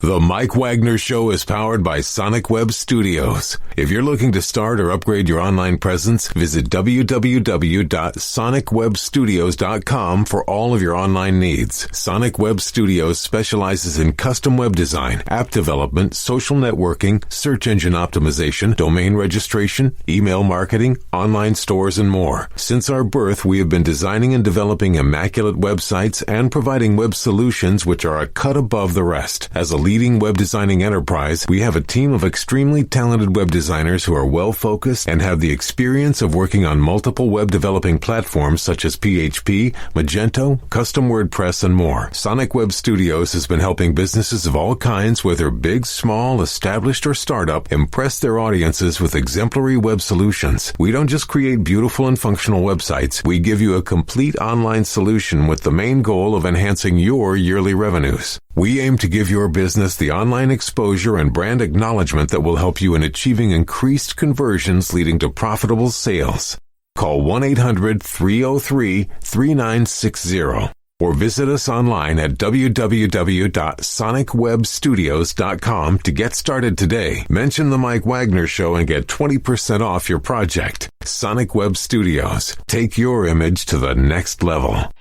The Mike Wagner Show is powered by Sonic Web Studios. If you're looking to start or upgrade your online presence, visit www.sonicwebstudios.com for all of your online needs. Sonic Web Studios specializes in custom web design, app development, social networking, search engine optimization, domain registration, email marketing, online stores, and more. Since our birth, we have been designing and developing immaculate websites and providing web solutions which are a cut above the rest. As a leading web designing enterprise, we have a team of extremely talented web designers who are well-focused and have the experience of working on multiple web developing platforms such as PHP, Magento, Custom WordPress, and more. Sonic Web Studios has been helping businesses of all kinds, whether big, small, established, or startup, impress their audiences with exemplary web solutions. We don't just create beautiful and functional websites. We give you a complete online solution with the main goal of enhancing your yearly revenues. We aim to give your business the online exposure and brand acknowledgement that will help you in achieving increased conversions leading to profitable sales. Call 1-800-303-3960 or visit us online at www.sonicwebstudios.com to get started today. Mention the Mike Wagner Show and get 20% off your project. Sonic Web Studios. Take your image to the next level.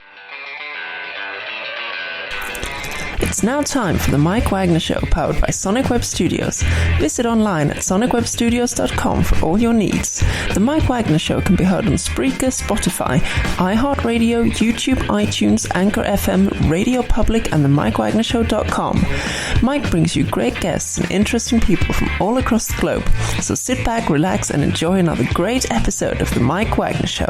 It's now time for the Mike Wagner Show, powered by Sonic Web Studios. Visit online at sonicwebstudios.com for all your needs. The Mike Wagner Show can be heard on Spreaker, Spotify, iHeartRadio, YouTube, iTunes, Anchor FM, Radio Public, and the MikeWagnerShow.com. Mike brings you great guests and interesting people from all across the globe. So sit back, relax, and enjoy another great episode of the Mike Wagner Show.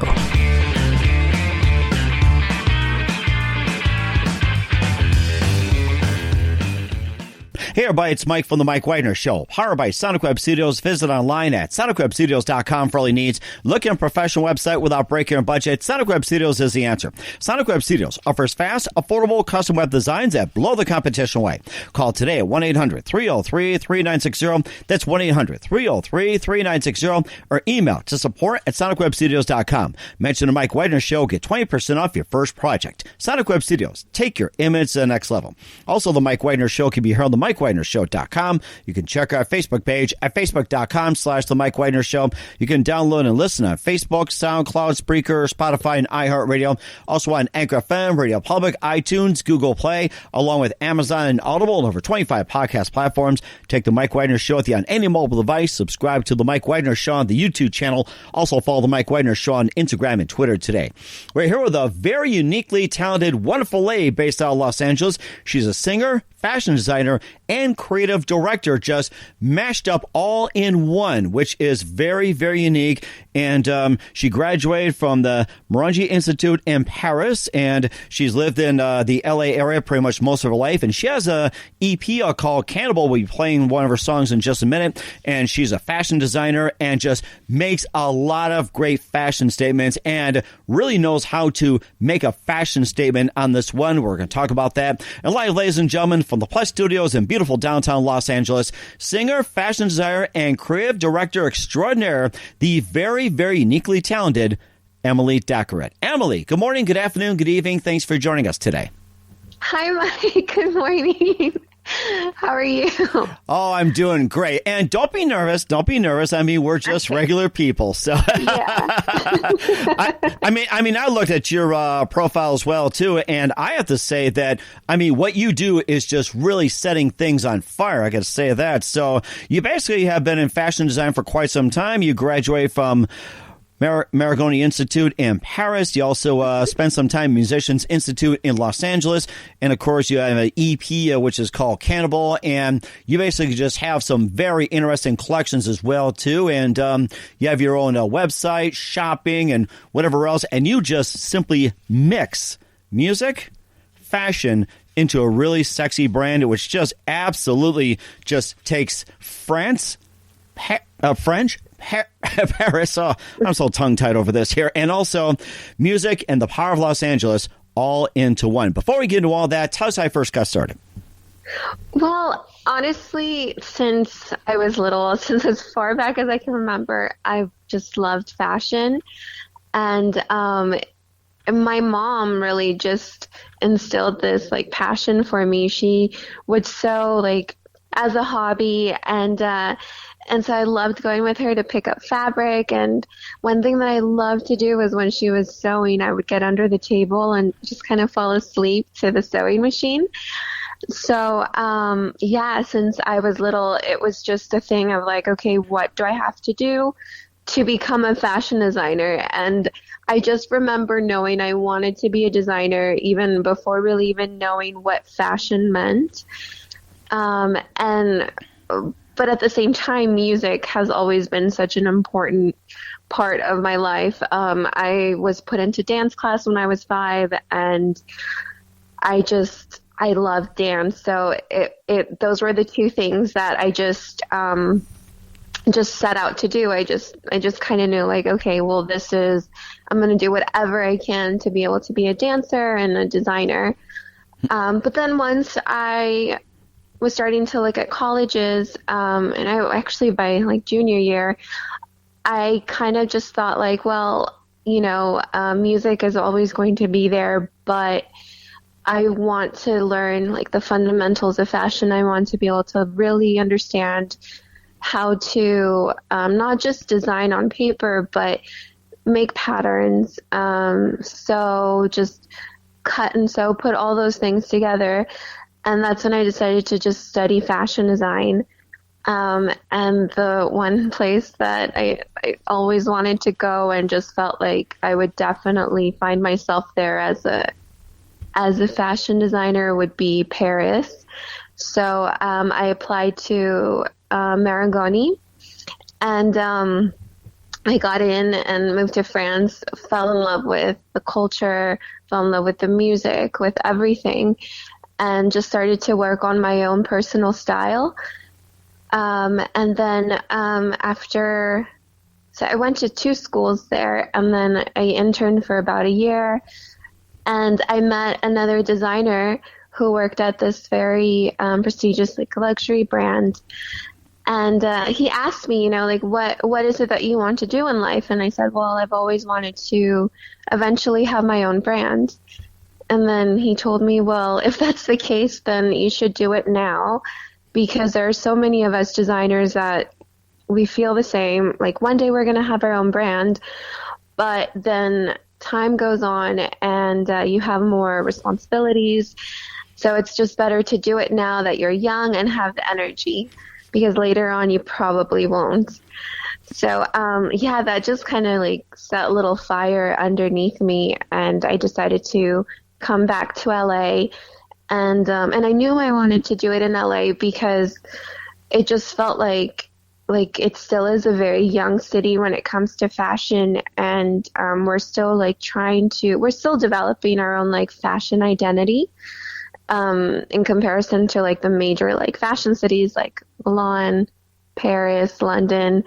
Hey everybody, it's Mike from the Mike Wagner Show, powered by Sonic Web Studios. Visit online at sonicwebstudios.com for all your needs. Looking at a professional website without breaking your budget? Sonic Web Studios is the answer. Sonic Web Studios offers fast, affordable custom web designs that blow the competition away. Call today at 1-800-303-3960. That's 1-800-303-3960, or email to support at sonicwebstudios.com. Mention the Mike Wagner Show, get 20% off your first project. Sonic Web Studios, take your image to the next level. Also, the Mike Wagner Show can be heard on the MikeWagnerShow.com. You can check our Facebook page at facebook.com/The Mike Wagner Show. You can download and listen on Facebook, SoundCloud, Spreaker, Spotify, and iHeartRadio. Also on Anchor FM, Radio Public, iTunes, Google Play, along with Amazon and Audible, and over 25 podcast platforms. Take the Mike Wagner Show with you on any mobile device. Subscribe to the Mike Wagner Show on the YouTube channel. Also follow the Mike Wagner Show on Instagram and Twitter today. We're here with a very uniquely talented, wonderful lady based out of Los Angeles. She's a singer, fashion designer, and creative director, just mashed up all in one, which is very, very unique. And she graduated from the Morangi Institute in Paris, and she's lived in the LA area pretty much most of her life. And she has a EP called Cannibal. We'll be playing one of her songs in just a minute. And she's a fashion designer and just makes a lot of great fashion statements and really knows how to make a fashion statement on this one. We're going to talk about that. And live, ladies and gentlemen, from the Plus Studios in beautiful downtown Los Angeles, singer, fashion designer, and creative director extraordinaire, the very, very uniquely talented Emily Daccarett. Emily, good morning, good afternoon, good evening. Thanks for joining us today. Hi, Mike. Good morning. How are you? Oh, I'm doing great. And don't be nervous. Don't be nervous. I mean, we're just regular people. So, yeah. I mean, I looked at your profile as well, too. And I have to say that, I mean, what you do is just really setting things on fire. I got to say that. So you basically have been in fashion design for quite some time. You graduated from Marangoni Institute in Paris. You also spent some time at Musicians Institute in Los Angeles. And, of course, you have an EP, which is called Cannibal. And you basically just have some very interesting collections as well, too. And you have your own website, shopping, and whatever else. And you just simply mix music, fashion, into a really sexy brand, which just absolutely just takes French, Paris. Oh, I'm so tongue-tied over this here. And also music and the power of Los Angeles all into one. Before we get into all that, tell us how I first got started. Well, honestly, since I was little, since as far back as I can remember, I've just loved fashion. And my mom really just instilled this like passion for me. She would sew like as a hobby, and so I loved going with her to pick up fabric. And one thing that I loved to do was when she was sewing, I would get under the table and just kind of fall asleep to the sewing machine. So, yeah, since I was little, it was just a thing of like, okay, what do I have to do to become a fashion designer? And I just remember knowing I wanted to be a designer even before really even knowing what fashion meant. But at the same time, music has always been such an important part of my life. I was put into dance class when I was 5, and I love dance. So those were the two things that I just set out to do. I just kind of knew like, okay, well, I'm going to do whatever I can to be able to be a dancer and a designer. But then once I was starting to look at colleges, and I actually by like junior year, I kind of just thought like, well, music is always going to be there, but I want to learn like the fundamentals of fashion. I want to be able to really understand how to not just design on paper, but make patterns. So just cut and sew, put all those things together. And that's when I decided to just study fashion design. And the one place that I always wanted to go and just felt like I would definitely find myself there as a fashion designer would be Paris. So I applied to Marangoni, and I got in and moved to France, fell in love with the culture, fell in love with the music, with everything, and just started to work on my own personal style. And then so I went to 2 schools there, and then I interned for about a year, and I met another designer who worked at this very prestigious like luxury brand. And he asked me, like, what is it that you want to do in life? And I said, well, I've always wanted to eventually have my own brand. And then he told me, well, if that's the case, then you should do it now, because there are so many of us designers that we feel the same. Like one day we're going to have our own brand, but then time goes on and you have more responsibilities. So it's just better to do it now that you're young and have the energy, because later on you probably won't. So, yeah, that just kind of like set a little fire underneath me, and I decided to come back to LA, and I knew I wanted to do it in LA because it just felt like it still is a very young city when it comes to fashion, and we're still we're still developing our own like fashion identity in comparison to like the major like fashion cities like Milan, Paris, London,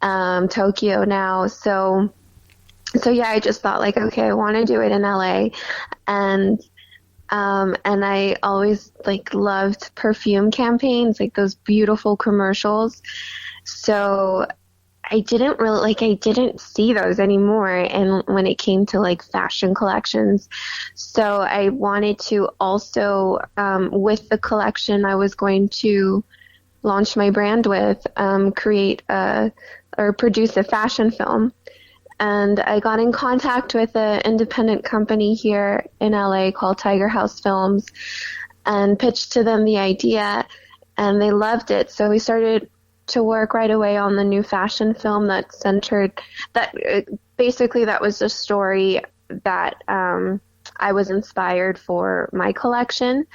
Tokyo now. So yeah, I just thought like, okay, I want to do it in LA. And I always like loved perfume campaigns, like those beautiful commercials. So I didn't see those anymore. And when it came to like fashion collections, so I wanted to also, with the collection I was going to launch my brand with, create or produce a fashion film. And I got in contact with an independent company here in LA called Tiger House Films and pitched to them the idea, and they loved it. So we started to work right away on the new fashion film that was the story that I was inspired for my collection.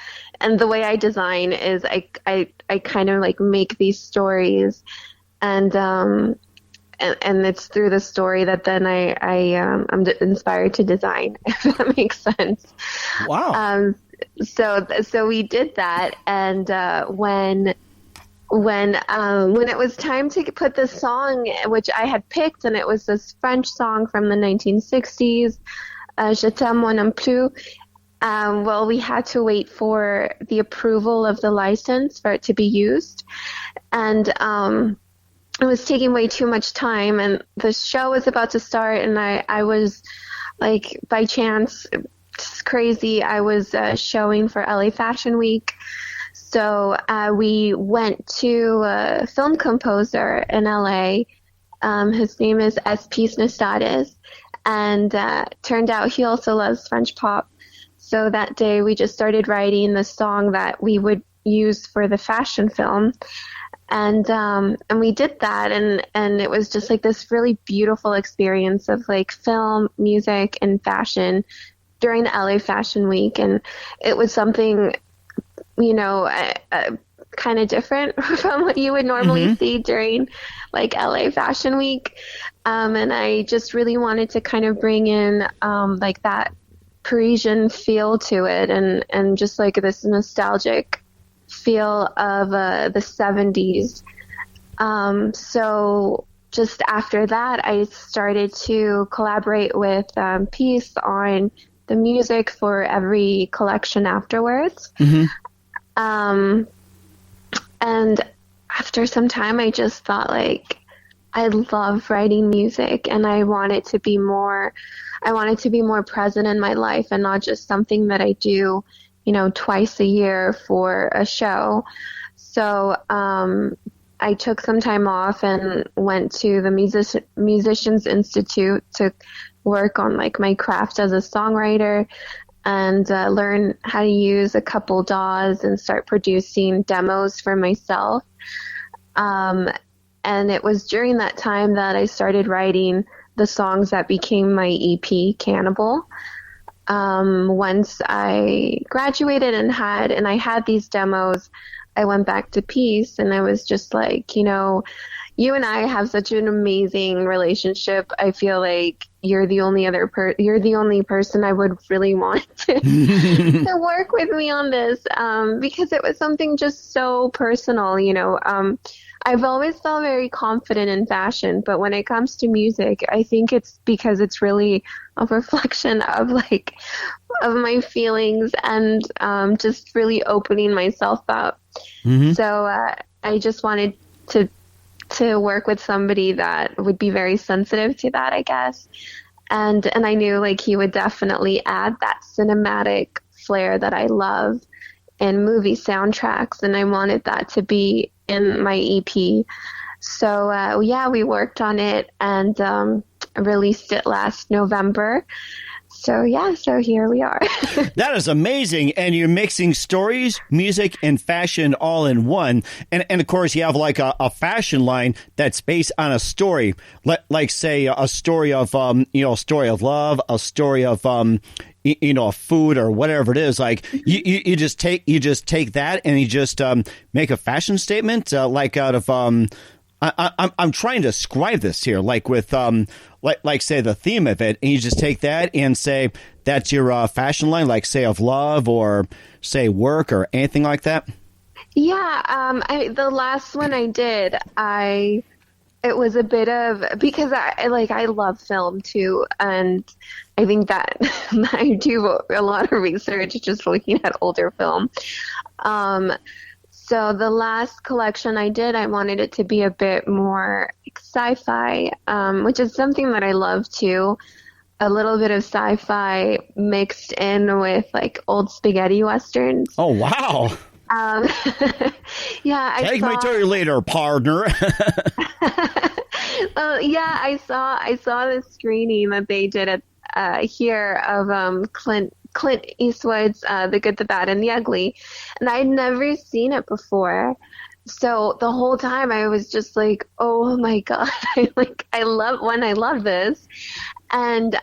And the way I design is I kind of like make these stories, and it's through the story that then I'm inspired to design, if that makes sense. Wow. So we did that, and when it was time to put this song, which I had picked, and it was this French song from the 1960s, Je t'aime moi non plus. Well, we had to wait for the approval of the license for it to be used, and it was taking way too much time, and the show was about to start, and I was like, by chance, it's crazy, I was showing for LA Fashion Week. So we went to a film composer in LA. His name is S.P. Snistadis, and turned out he also loves French pop. So that day we just started writing the song that we would use for the fashion film. And we did that, and it was just like this really beautiful experience of like film, music, and fashion during the LA Fashion Week. And it was something, kind of different from what you would normally see during like LA Fashion Week. And I just really wanted to kind of bring in like that Parisian feel to it, and just like this nostalgic feel of the 70s. So just after that, I started to collaborate with Peace on the music for every collection afterwards. And after some time, I just thought, like, I love writing music, and I want it to be more present in my life, and not just something that I do, twice a year for a show. So I took some time off and went to the Musicians Institute to work on like my craft as a songwriter, and learn how to use a couple DAWs and start producing demos for myself. And it was during that time that I started writing the songs that became my EP, Cannibal. Once I graduated and I had these demos, I went back to Peace, and I was just like, you and I have such an amazing relationship. I feel like you're the only person I would really want to, to work with me on this, because it was something just so personal, I've always felt very confident in fashion, but when it comes to music, I think it's because it's really a reflection of my feelings, and just really opening myself up. So I just wanted to work with somebody that would be very sensitive to that, I guess. And I knew like he would definitely add that cinematic flair that I love in movie soundtracks, and I wanted that to be in my EP. So we worked on it and released it last November. So here we are. That is amazing. And you're mixing stories, music, and fashion all in one. And of course, you have like a fashion line that's based on a story, like say a story of, a story of love, a story of, food or whatever it is. Like you just take that and you just make a fashion statement, like out of, I'm trying to describe this here, like with like say the theme of it, and you just take that and say that's your fashion line, like say of love or say work or anything like that. Yeah, the last one I did, it was a bit of, because I love film too, and I think that I do a lot of research just looking at older film. So the last collection I did, I wanted it to be a bit more sci-fi, which is something that I love too. A little bit of sci-fi mixed in with like old spaghetti westerns. Oh, wow. Yeah. Take me to you later, partner. Well, yeah, I saw the screening that they did at here of Clint Eastwood's The Good, the Bad, and the Ugly, and I'd never seen it before. So the whole time I was just like, oh my God, I love this. And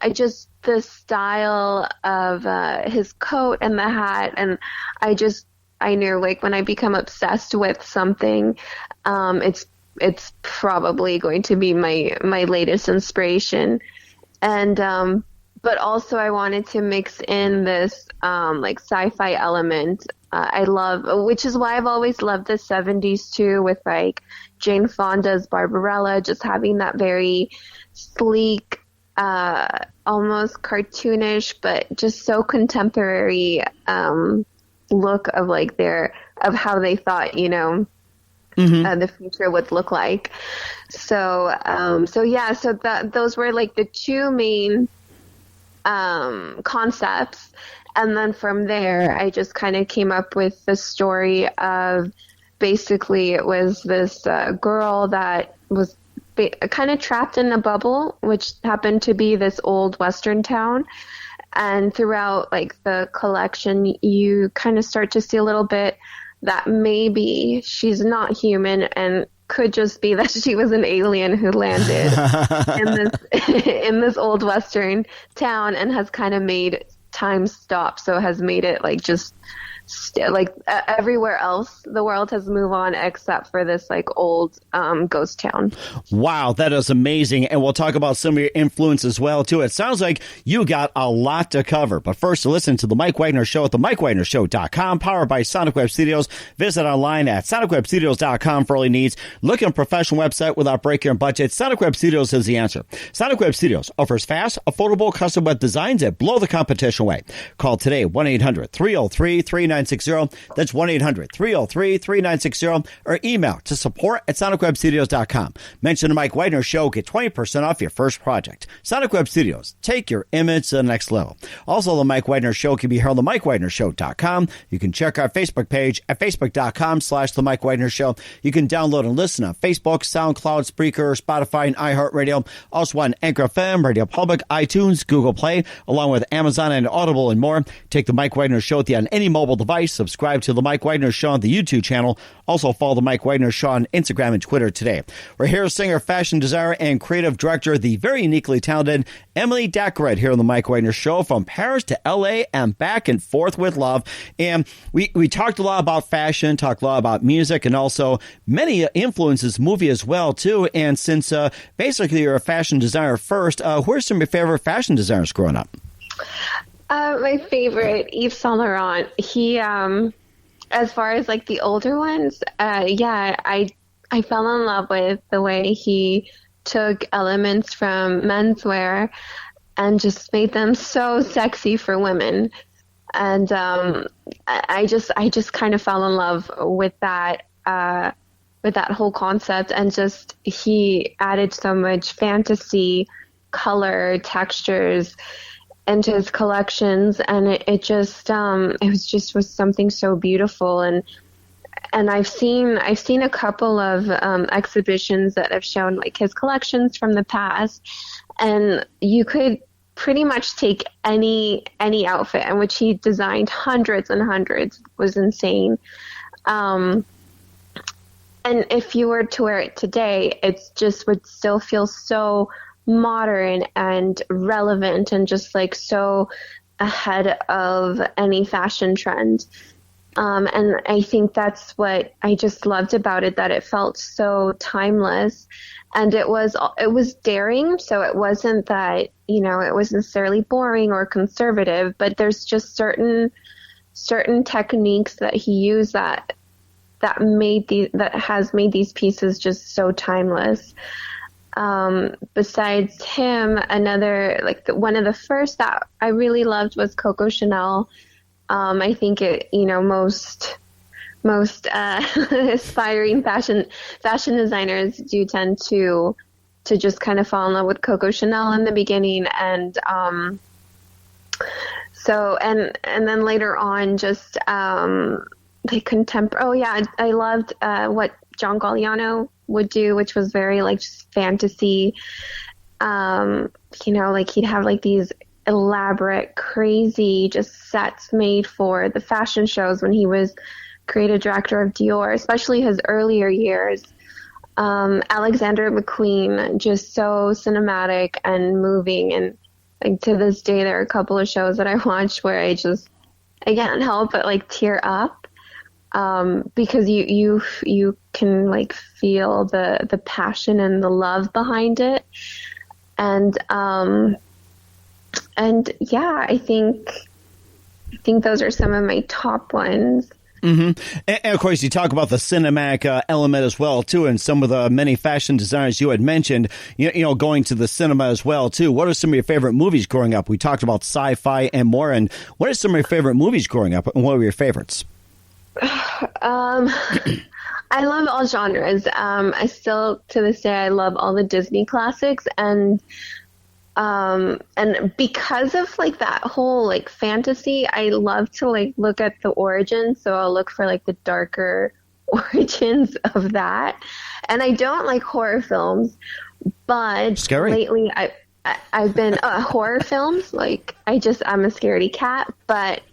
the style of his coat and the hat, and I knew like when I become obsessed with something, it's probably going to be my latest inspiration. And but also I wanted to mix in this like sci-fi element. I love, which is why I've always loved the 70s too, with like Jane Fonda's Barbarella, just having that very sleek, almost cartoonish, but just so contemporary look of like of how they thought, the future would look like. So those were like the two main concepts. And then from there, I just kind of came up with the story of basically it was this girl that was kind of trapped in a bubble, which happened to be this old Western town. And throughout like the collection, you kind of start to see a little bit that maybe she's not human and could just be that she was an alien who landed in this old Western town and has kind of made time stop. So has made it like just everywhere else the world has moved on except for this like old ghost town. Wow, that is amazing. And we'll talk about some of your influence as well too. It sounds like you got a lot to cover. But first, to listen to the Mike Wagner Show at themikewagnershow.com, powered by Sonic Web Studios. Visit online at sonicwebstudios.com for all your needs. Look at a professional website without breaking your budget. Sonic Web Studios is the answer. Sonic Web Studios offers fast, affordable custom web designs that blow the competition away. Call today 1-800-303-3960. That's 1-800-303-3960, or email to support@sonicwebstudios.com. Mention the Mike Wagner Show. Get 20% off your first project. Sonic Web Studios. Take your image to the next level. Also, the Mike Wagner Show can be heard on themikewagnershow.com. You can check our Facebook page at facebook.com/the Mike Wagner Show. You can download and listen on Facebook, SoundCloud, Spreaker, Spotify, and iHeartRadio. Also on Anchor FM, Radio Public, iTunes, Google Play, along with Amazon and Audible and more. Take the Mike Wagner Show with you on any mobile device. Subscribe to the Mike Wagner Show on the YouTube channel. Also follow the Mike Wagner Show on Instagram and Twitter today. We're here, singer, fashion designer, and creative director, the very uniquely talented Emily Daccarett, here on the Mike Wagner Show, from Paris to LA and back and forth with love. And we talked a lot about fashion, talked a lot about music, and also many influences movie as well too. And since basically you're a fashion designer first, who are some of your favorite fashion designers growing up? My favorite, Yves Saint Laurent. He, as far as like the older ones, I fell in love with the way he took elements from menswear and just made them so sexy for women. And I just kind of fell in love with that whole concept, and just he added so much fantasy, color, textures into his collections, and it was something so beautiful. And I've seen a couple of exhibitions that have shown like his collections from the past, and you could pretty much take any outfit, in which he designed hundreds and hundreds. It was insane. And if you were to wear it today, it just would still feel so modern and relevant and just like so ahead of any fashion trend. And I think that's what I just loved about it, that it felt so timeless, and it was daring. So it wasn't that, it was necessarily boring or conservative, but there's just certain techniques that he used that has made these pieces just so timeless. Besides him, another, one of the first that I really loved was Coco Chanel. I think most aspiring fashion designers do tend to just kind of fall in love with Coco Chanel in the beginning, and then later on, just the contemporary. Oh yeah, I loved what John Galliano would do, which was very like just fantasy. He'd have like these elaborate, crazy just sets made for the fashion shows when he was creative director of Dior, especially his earlier years. Alexander McQueen, just so cinematic and moving, and like to this day there are a couple of shows that I watched where I can't help but like tear up, because you can like feel the passion and the love behind it. And yeah, I think those are some of my top ones. Mm-hmm. And of course, you talk about the cinematic element as well, too, and some of the many fashion designers you had mentioned, going to the cinema as well, too. What are some of your favorite movies growing up? We talked about sci-fi and more, and what are some of your favorite movies growing up, and what were your favorites? I love all genres. I still, to this day, I love all the Disney classics, and And because of like that whole like fantasy, I love to like look at the origins. So I'll look for like the darker origins of that. And I don't like horror films, but Scary. lately I've been horror films. Like I'm a scaredy cat, but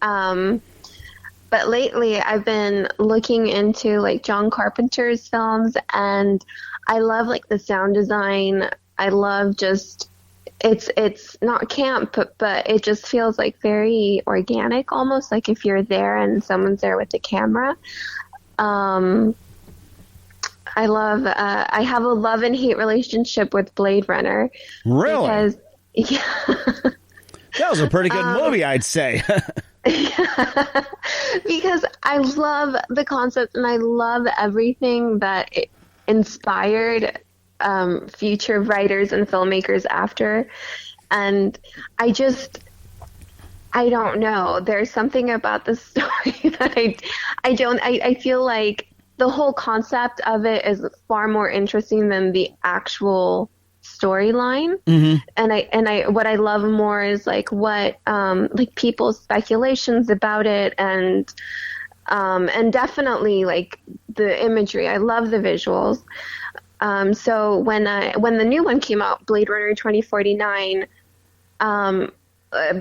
lately I've been looking into like John Carpenter's films, and I love like the sound design. I love just it's not camp, but it just feels like very organic, almost like if you're there and someone's there with the camera. I have a love and hate relationship with Blade Runner. Really? Because, yeah. That was a pretty good movie, I'd say. Yeah. Because I love the concept and I love everything that it inspired future writers and filmmakers after. And I don't know. There's something about the story that I feel like the whole concept of it is far more interesting than the actual storyline. Mm-hmm. And what I love more is like what like people's speculations about it, and definitely like the imagery. I love the visuals. So when the new one came out, Blade Runner 2049,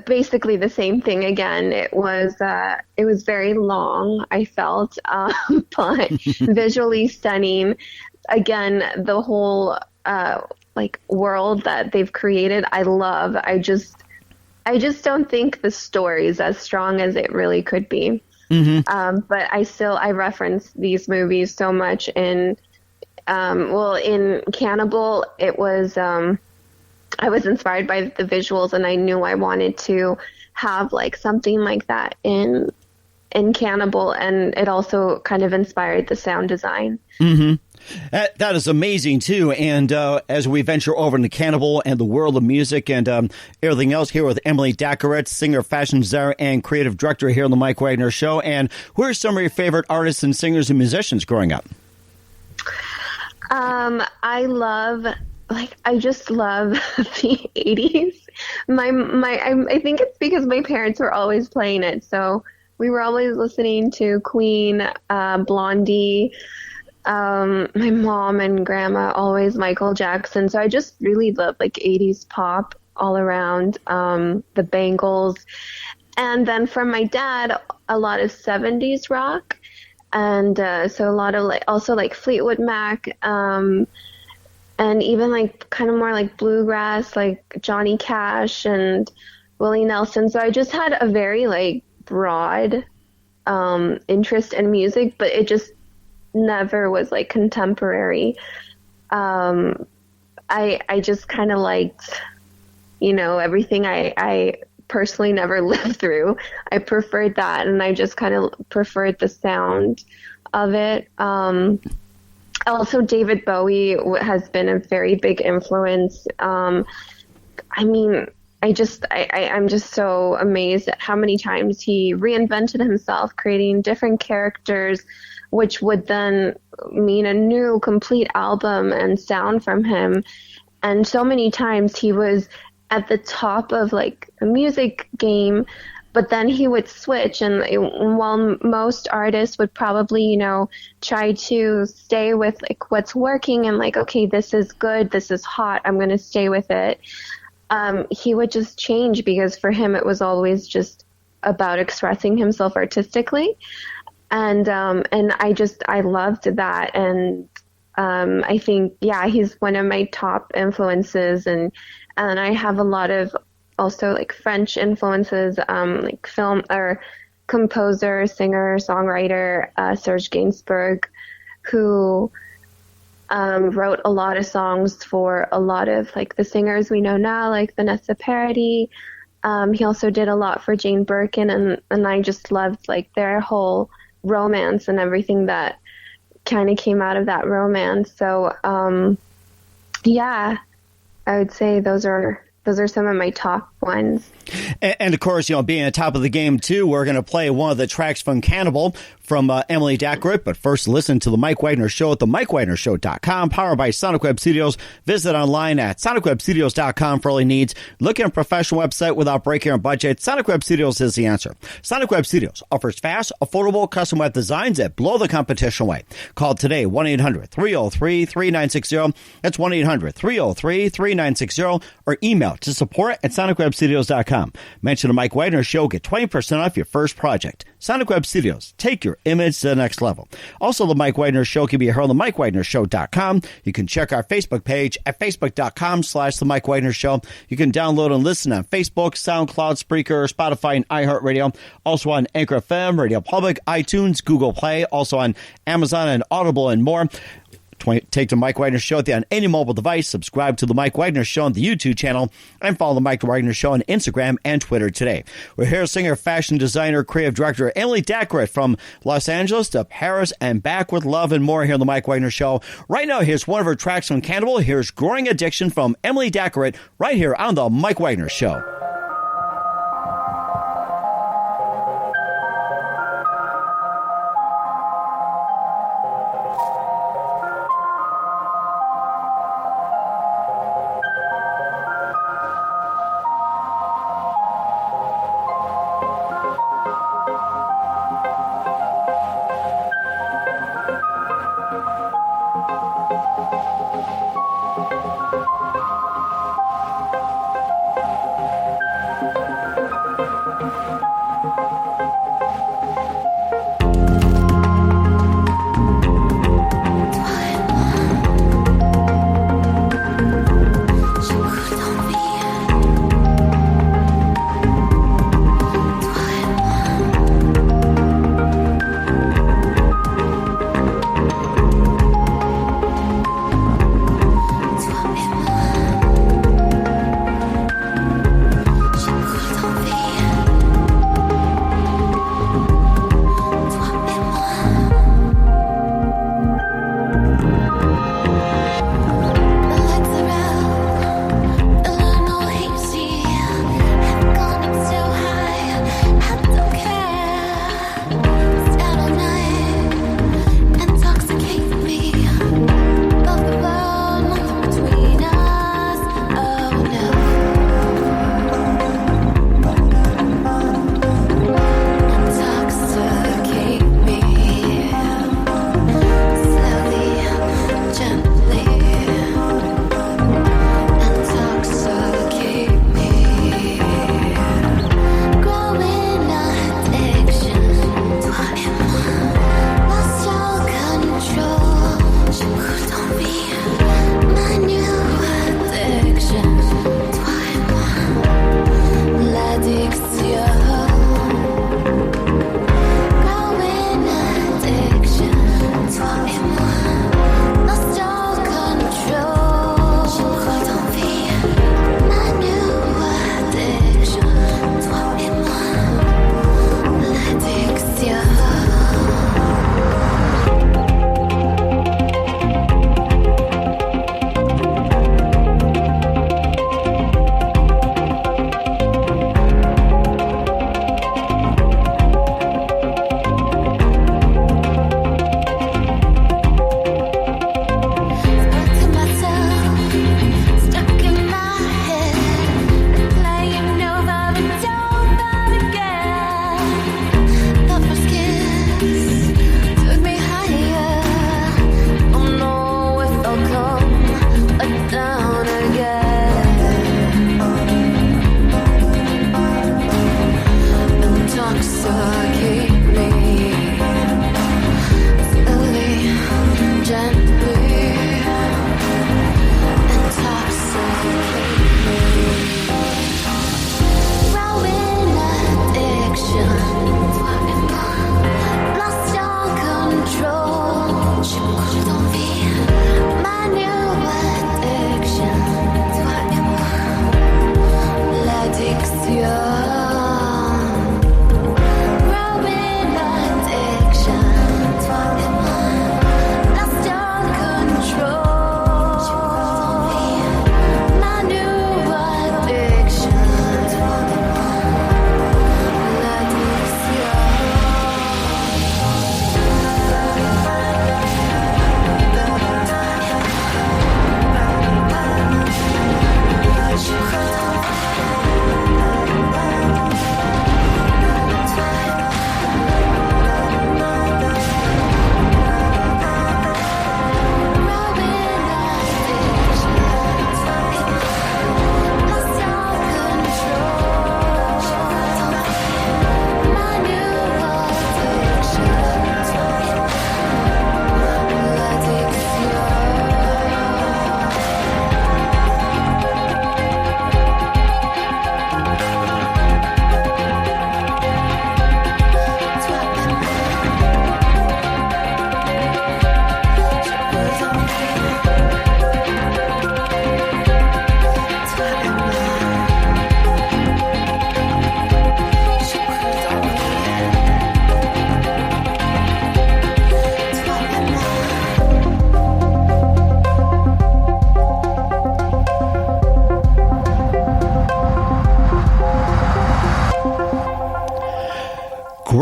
basically the same thing again. It was very long, I felt, but visually stunning. Again, the whole like world that they've created, I love. I just don't think the story is as strong as it really could be. Mm-hmm. But I reference these movies so much in Cannibal, it was, I was inspired by the visuals, and I knew I wanted to have like something like that in Cannibal, and it also kind of inspired the sound design. Mm-hmm. That is amazing, too. And as we venture over into Cannibal and the world of music and everything else, here with Emily Daccarett, singer, fashion designer, and creative director here on the Mike Wagner Show. And who are some of your favorite artists and singers and musicians growing up? I just love the 80s. I think it's because my parents were always playing it. So we were always listening to Queen, Blondie, my mom and grandma, always Michael Jackson. So I just really love like 80s pop all around, the Bangles. And then from my dad, a lot of 70s rock. And so a lot of like also like Fleetwood Mac, and even like kind of more like bluegrass, like Johnny Cash and Willie Nelson. So I just had a very like broad interest in music, but it just never was like contemporary. I just kind of liked, everything I personally never lived through. I preferred that, and I just kind of preferred the sound of it. Also, David Bowie has been a very big influence. I'm just so amazed at how many times he reinvented himself, creating different characters, which would then mean a new complete album and sound from him. And so many times he was at the top of like the music game, but then he would switch. And while most artists would probably, try to stay with like what's working and like, okay, this is good, this is hot, I'm going to stay with it. He would just change, because for him, it was always just about expressing himself artistically. And I loved that. And I think, he's one of my top influences. And I have a lot of also like French influences, like film or composer, singer, songwriter, Serge Gainsbourg, who wrote a lot of songs for a lot of like the singers we know now, like Vanessa Paradis. He also did a lot for Jane Birkin, and I just loved like their whole romance and everything that kind of came out of that romance. So I would say those are some of my top ones. And of course, being on top of the game, too, we're going to play one of the tracks from Cannibal from Emily Daccarett. But first, listen to The Mike Wagner Show at themikewagnershow.com, powered by Sonic Web Studios. Visit online at sonicwebstudios.com for all your needs. Look at a professional website without breaking your budget. Sonic Web Studios is the answer. Sonic Web Studios offers fast, affordable, custom web designs that blow the competition away. Call today, 1-800-303-3960. That's 1-800-303-3960. Or email to support@sonicwebstudios.com. Mention The Mike Wagner Show. Get 20% off your first project. Sonic Web Studios. Take your image to the next level. Also, The Mike Wagner Show can be heard on themikewagnershow.com. You can check our Facebook page at facebook.com/The Mike Wagner Show. You can download and listen on Facebook, SoundCloud, Spreaker, Spotify, and iHeartRadio. Also on Anchor FM, Radio Public, iTunes, Google Play. Also on Amazon and Audible and more. Take The Mike Wagner Show on any mobile device. Subscribe to The Mike Wagner Show on the YouTube channel. And follow The Mike Wagner Show on Instagram and Twitter today. We're here, singer, fashion designer, creative director Emily Daccarett from Los Angeles to Paris and back with love and more here on The Mike Wagner Show. Right now, here's one of her tracks from Cannibal. Here's Growing Addiction from Emily Daccarett right here on The Mike Wagner Show.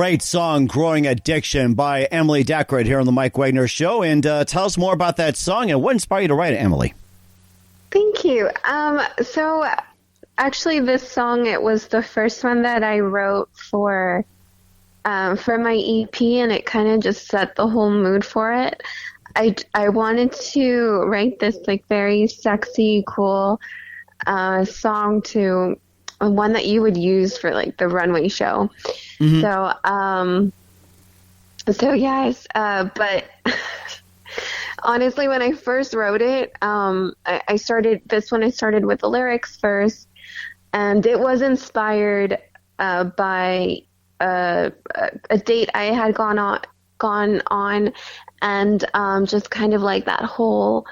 great song, Growing Addiction by Emily Daccarett here on the Mike Wagner Show. And tell us more about that song and what inspired you to write it, Emily. Thank you. So actually this song, it was the first one that I wrote for my EP, and it kind of just set the whole mood for it. I wanted to write this like very sexy, cool song to one that you would use for like the runway show. Mm-hmm. So yes, but honestly, when I first wrote it, I started with the lyrics first, and it was inspired by a date I had gone on, and just kind of like that whole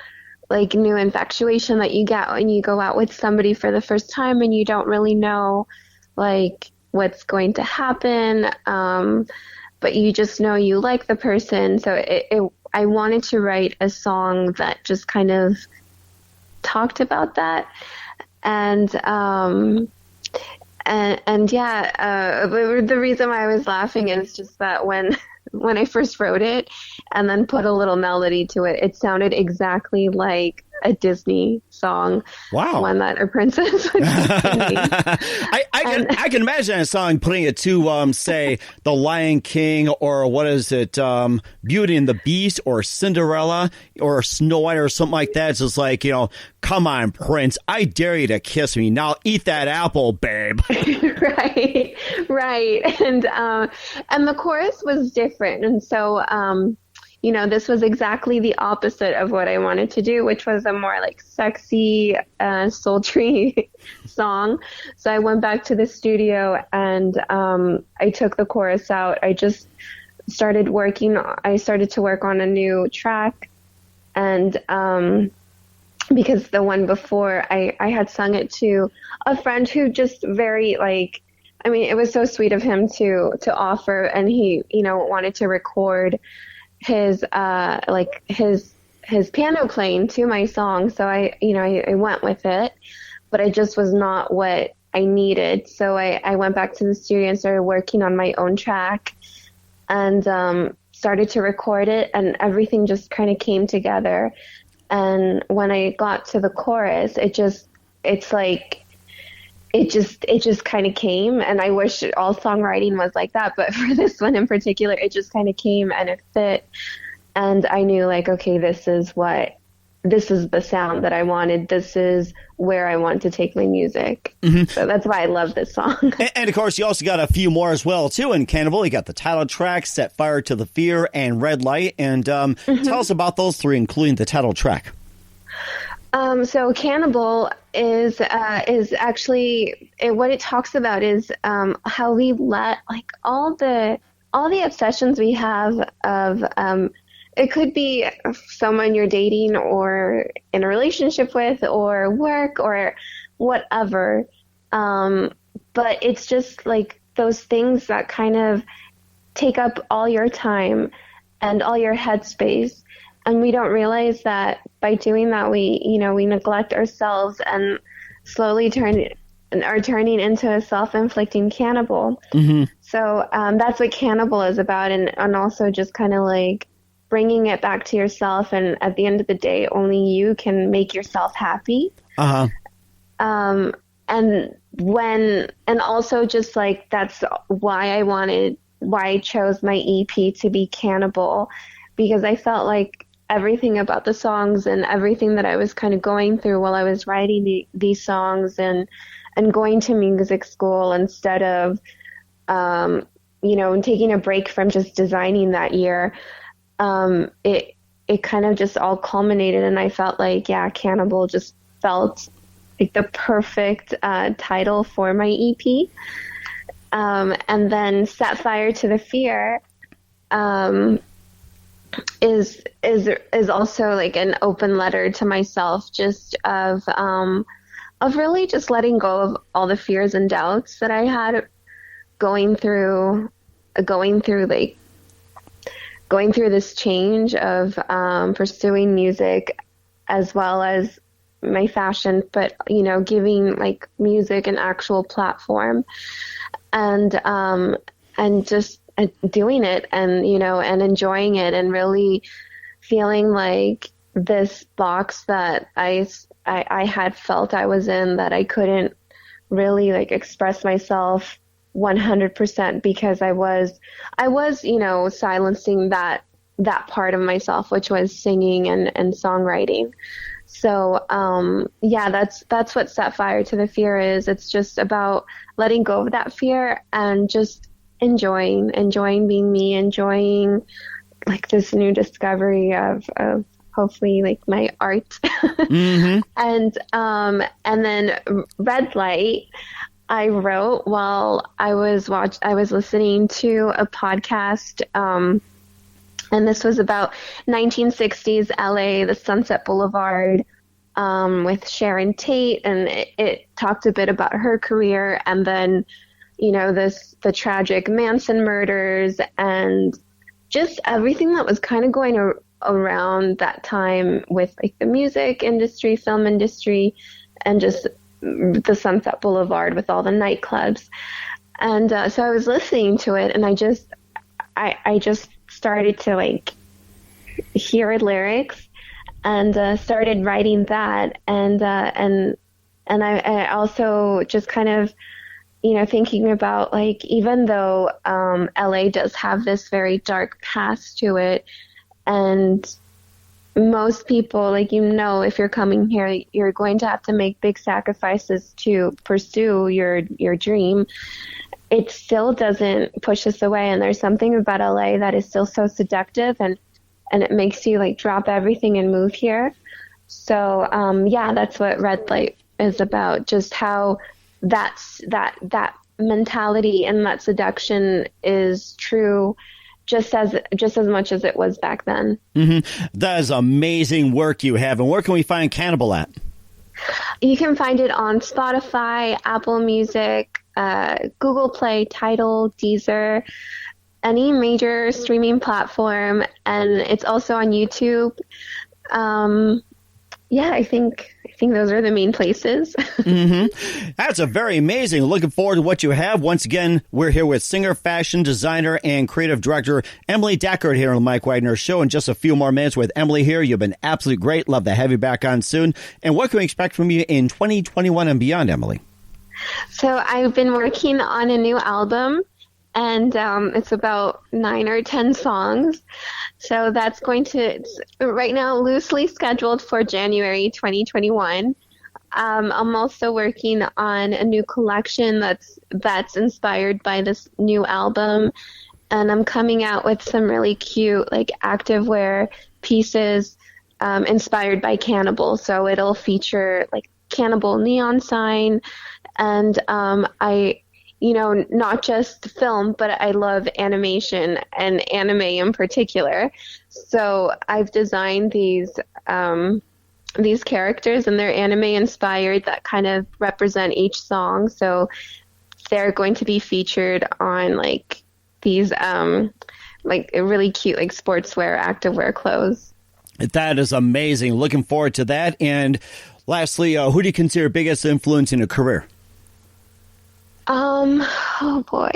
like new infatuation that you get when you go out with somebody for the first time and you don't really know like what's going to happen, but you just know you like the person. So I wanted to write a song that just kind of talked about that. And yeah, the reason why I was laughing is just that when I first wrote it and then put a little melody to it, it sounded exactly like a Disney song. Wow. One that a princess would sing. I can imagine a song putting it to, say, The Lion King, or what is it, Beauty and the Beast, or Cinderella, or Snow White, or something like that. It's just like, come on, Prince, I dare you to kiss me. Now eat that apple, babe. Right. And the chorus was different. And so, this was exactly the opposite of what I wanted to do, which was a more like sexy, sultry song. So I went back to the studio and I took the chorus out. I started to work on a new track. And because the one before I had sung it to a friend who just very like, I mean, it was so sweet of him to offer, and he, wanted to record his piano playing to my song. So I went with it, but it just was not what I needed. So I went back to the studio and started working on my own track, and started to record it, and everything just kind of came together. And when I got to the chorus, it just kind of came. And I wish all songwriting was like that, but for this one in particular, it just kind of came and it fit. And I knew like, okay, this is the sound that I wanted. This is where I want to take my music. Mm-hmm. So that's why I love this song. And of course, you also got a few more as well, too, in Cannibal. You got the title track, Set Fire to the Fear, and Red Light. And tell us about those three, including the title track. So Cannibal is actually, what it talks about is how we let like all the obsessions we have of it could be someone you're dating or in a relationship with or work or whatever, but it's just like those things that kind of take up all your time and all your headspace. And we don't realize that by doing that, we neglect ourselves and slowly turning into a self-inflicting cannibal. Mm-hmm. So that's what Cannibal is about, and also just kind of like bringing it back to yourself. And at the end of the day, only you can make yourself happy. Uh-huh. And also just like that's why I chose my EP to be Cannibal, because I felt like everything about the songs and everything that I was kind of going through while I was writing these songs and going to music school instead of, taking a break from just designing that year, it kind of just all culminated. And I felt like, yeah, Cannibal just felt like the perfect title for my EP. And then Set Fire to the Fear, is also like an open letter to myself, just of really just letting go of all the fears and doubts that I had going through this change of pursuing music as well as my fashion, but giving like music an actual platform, and just doing it and, and enjoying it and really feeling like this box that I had felt I was in, that I couldn't really like express myself 100% because I was, silencing that part of myself, which was singing and songwriting. So, that's what Set Fire to the Fear is. It's just about letting go of that fear and just enjoying being me, enjoying like this new discovery of hopefully like my art. Mm-hmm. And then Red Light, I wrote while I was listening to a podcast, and this was about 1960s LA, the Sunset Boulevard, with Sharon Tate, and it talked a bit about her career, and then, the tragic Manson murders, and just everything that was kind of going around that time with like the music industry, film industry, and just the Sunset Boulevard with all the nightclubs. And so I was listening to it, and I just started to like hear lyrics and started writing that. And I also just kind of, thinking about like, even though LA does have this very dark past to it, and most people, like, if you're coming here, you're going to have to make big sacrifices to pursue your dream. It still doesn't push us away. And there's something about LA that is still so seductive, and it makes you like drop everything and move here. So, that's what Red Light is about. Just how that mentality and that seduction is true just as much as it was back then. Mm-hmm. That is amazing work you have. And where can we find Cannibal at? You can find it on Spotify, Apple Music, Google Play, Tidal, Deezer, any major streaming platform, and it's also on YouTube. I think those are the main places. Mm-hmm. That's a very amazing. Looking forward to what you have. Once again, we're here with singer, fashion designer, and creative director Emily Daccarett here on the Mike Wagner Show. In just a few more minutes with Emily here. You've been absolutely great. Love to have you back on soon. And what can we expect from you in 2021 and beyond, Emily? So I've been working on a new album, and it's about 9 or 10 songs. So that's it's right now loosely scheduled for January 2021. I'm also working on a new collection that's inspired by this new album, and I'm coming out with some really cute like activewear pieces inspired by Cannibal. So it'll feature like Cannibal neon sign, and not just film, but I love animation and anime in particular. So I've designed these characters, and they're anime inspired, that kind of represent each song. So they're going to be featured on like these like really cute like sportswear, activewear clothes. That is amazing. Looking forward to that. And lastly, who do you consider your biggest influence in your career? Oh boy.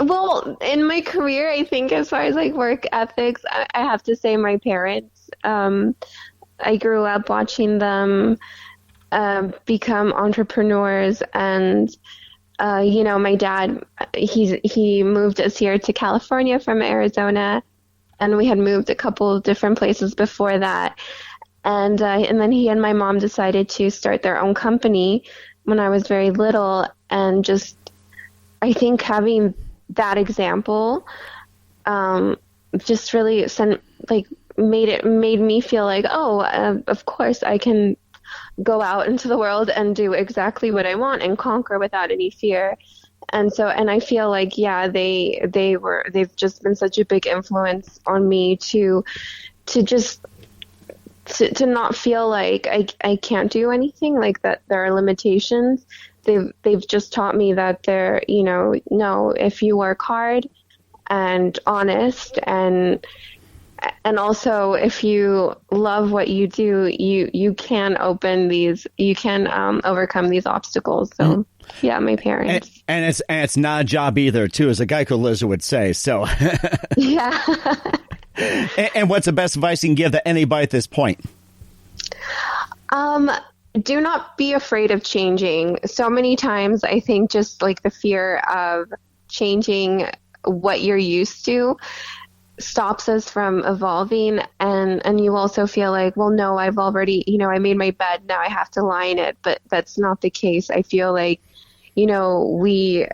Well, in my career, I think as far as like work ethics, I have to say my parents. I grew up watching them become entrepreneurs, and my dad, he moved us here to California from Arizona, and we had moved a couple of different places before that. And then he and my mom decided to start their own company when I was very little. And just, I think having that example just really made me feel like, of course I can go out into the world and do exactly what I want and conquer without any fear. And I feel like, they've just been such a big influence on me to not feel like I can't do anything, like that there are limitations. They've just taught me that if you work hard and honest and and also if you love what you do, you can overcome these obstacles. So yeah, my parents. And it's not a job either, too, as a Geico Lizard would say. So yeah. And what's the best advice you can give to anybody at this point? Do not be afraid of changing. So many times I think just like the fear of changing what you're used to stops us from evolving, and you also feel like, well, no, I've already, I made my bed, now I have to lie in it. But that's not the case. I feel like, we're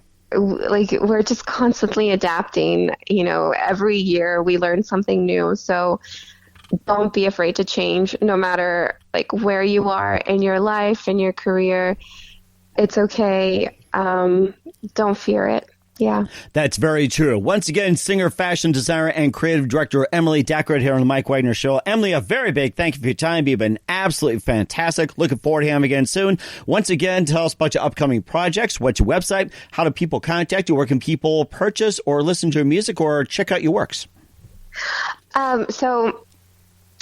just constantly adapting. Every year we learn something new. So don't be afraid to change, no matter like where you are in your life, in your career. It's okay. Don't fear it. Yeah. That's very true. Once again, singer, fashion designer, and creative director Emily Daccarett here on the Mike Wagner Show. Emily, a very big thank you for your time. You've been absolutely fantastic. Looking forward to having you again soon. Once again, tell us about your upcoming projects. What's your website? How do people contact you? Where can people purchase or listen to your music or check out your works? So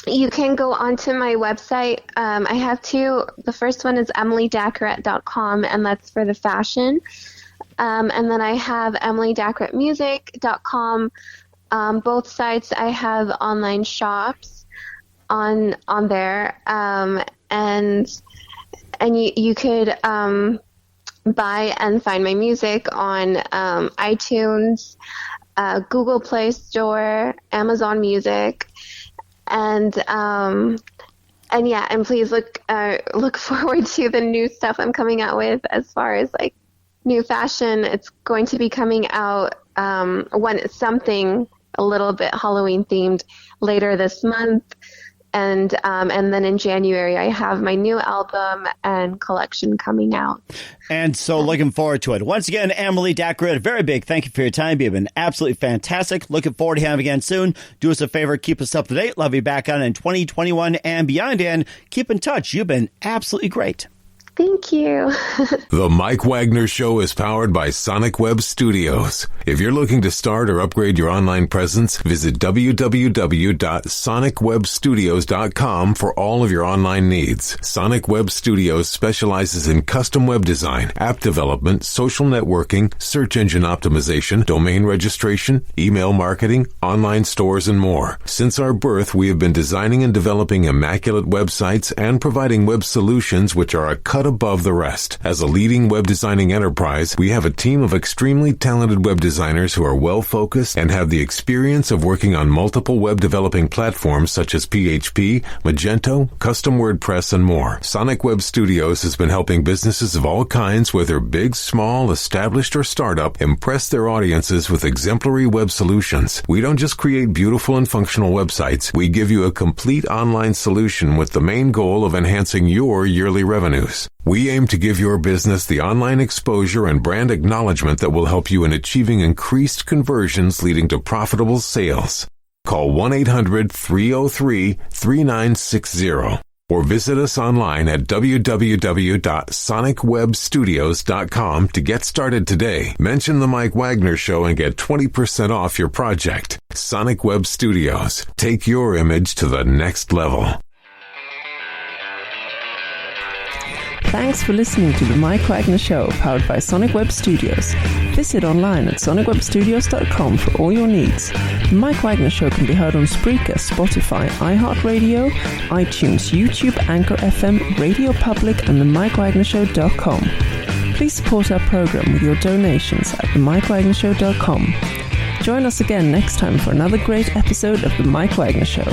you can go onto my website. I have two. The first one is emilydaccarett.com, and that's for the fashion. And then I have emilydaccarettmusic.com. Both sites I have online shops on there. And you could buy and find my music on iTunes, Google Play Store, Amazon Music. And please look forward to the new stuff I'm coming out with as far as like new fashion. It's going to be coming out when it's something a little bit Halloween themed later this month. And then in January, I have my new album and collection coming out. And so looking forward to it. Once again, Emily Daccarett, a very big thank you for your time. You've been absolutely fantastic. Looking forward to having you again soon. Do us a favor, keep us up to date. Love you back on in 2021 and beyond. And keep in touch. You've been absolutely great. Thank you. The Mike Wagner Show is powered by Sonic Web Studios. If you're looking to start or upgrade your online presence, visit www.sonicwebstudios.com for all of your online needs. Sonic Web Studios specializes in custom web design, app development, social networking, search engine optimization, domain registration, email marketing, online stores, and more. Since our birth, we have been designing and developing immaculate websites and providing web solutions which are a cut above the rest. As a leading web designing enterprise, we have a team of extremely talented web designers who are well-focused and have the experience of working on multiple web developing platforms such as PHP, Magento, custom WordPress, and more. Sonic Web Studios has been helping businesses of all kinds, whether big, small, established, or startup, impress their audiences with exemplary web solutions. We don't just create beautiful and functional websites. We give you a complete online solution with the main goal of enhancing your yearly revenues. We aim to give your business the online exposure and brand acknowledgement that will help you in achieving increased conversions leading to profitable sales. Call 1-800-303-3960 or visit us online at www.sonicwebstudios.com to get started today. Mention the Mike Wagner Show and get 20% off your project. Sonic Web Studios. Take your image to the next level. Thanks for listening to The Mike Wagner Show, powered by Sonic Web Studios. Visit online at sonicwebstudios.com for all your needs. The Mike Wagner Show can be heard on Spreaker, Spotify, iHeartRadio, iTunes, YouTube, Anchor FM, Radio Public, and themikewagnershow.com. Please support our program with your donations at themikewagnershow.com. Join us again next time for another great episode of The Mike Wagner Show.